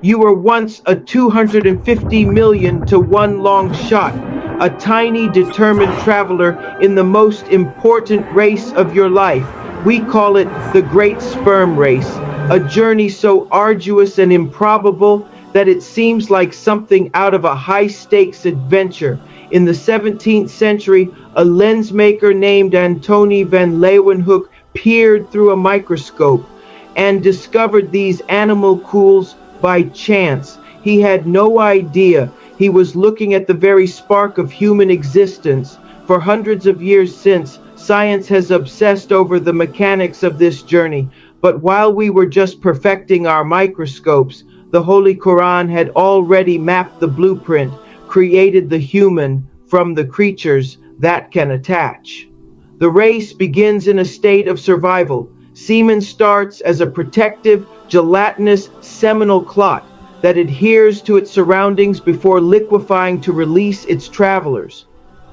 You were once a 250 million to one long shot, a tiny determined traveler in the most important race of your life. We call it the Great Sperm Race, a journey so arduous and improbable that it seems like something out of a high-stakes adventure. In the 17th century, a lens maker named Antony van Leeuwenhoek peered through a microscope and discovered these animalcules by chance. He had no idea he was looking at the very spark of human existence. For hundreds of years since, science has obsessed over the mechanics of this journey, but while we were just perfecting our microscopes, the Holy Quran had already mapped the blueprint, created the human from the creatures that can attach. The race begins in a state of survival. Semen starts as a protective, gelatinous seminal clot that adheres to its surroundings before liquefying to release its travelers.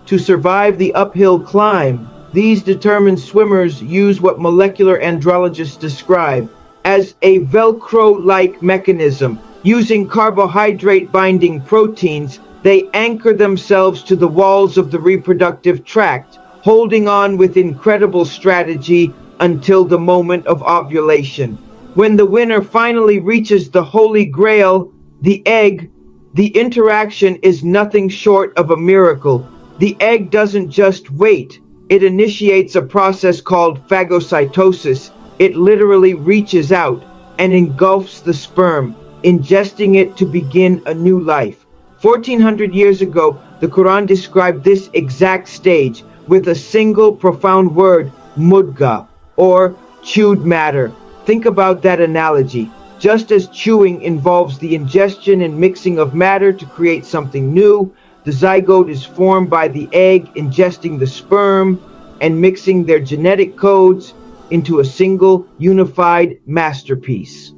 To survive the uphill climb, these determined swimmers use what molecular andrologists describe as a Velcro-like mechanism. Using carbohydrate-binding proteins, they anchor themselves to the walls of the reproductive tract, holding on with incredible strategy until the moment of ovulation. When the winner finally reaches the Holy Grail, the egg, the interaction is nothing short of a miracle. The egg doesn't just wait, it initiates a process called phagocytosis. It literally reaches out and engulfs the sperm, ingesting it to begin a new life. 1400 years ago, the Quran described this exact stage with a single profound word, Mudga, or chewed matter. Think about that analogy. Just as chewing involves the ingestion and mixing of matter to create something new, the zygote is formed by the egg ingesting the sperm and mixing their genetic codes into a single unified masterpiece.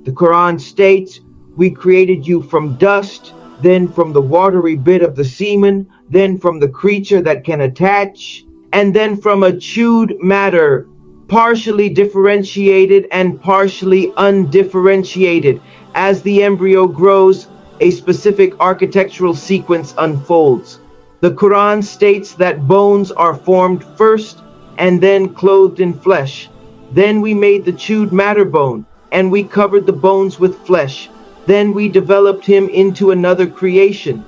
The Quran states, "We created you from dust, then from the watery bit of the semen, then from the creature that can attach, and then from a chewed matter, partially differentiated and partially undifferentiated. As the embryo grows, a specific architectural sequence unfolds." The Quran states that bones are formed first and then clothed in flesh. Then we made the chewed matter bone, and we covered the bones with flesh. Then we developed him into another creation.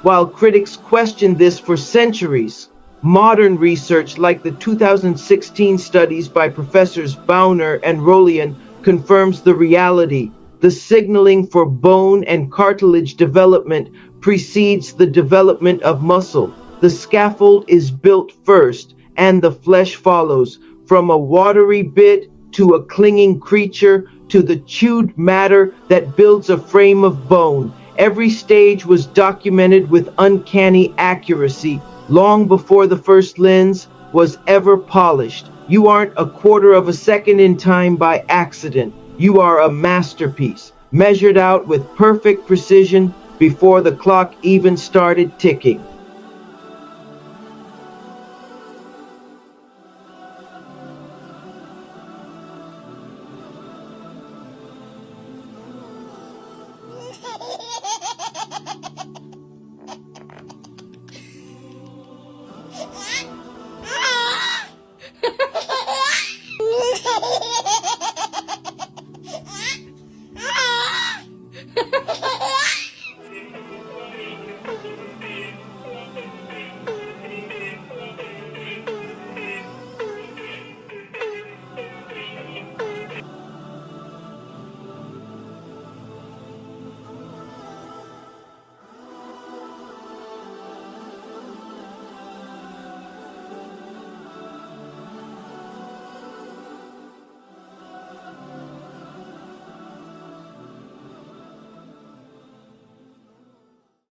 While critics questioned this for centuries, modern research like the 2016 studies by Professors Bauner and Rolian confirms the reality. The signaling for bone and cartilage development precedes the development of muscle. The scaffold is built first, and the flesh follows, from a watery bit to a clinging creature to the chewed matter that builds a frame of bone. Every stage was documented with uncanny accuracy long before the first lens was ever polished. You aren't a quarter of a second in time by accident. You are a masterpiece, measured out with perfect precision before the clock even started ticking.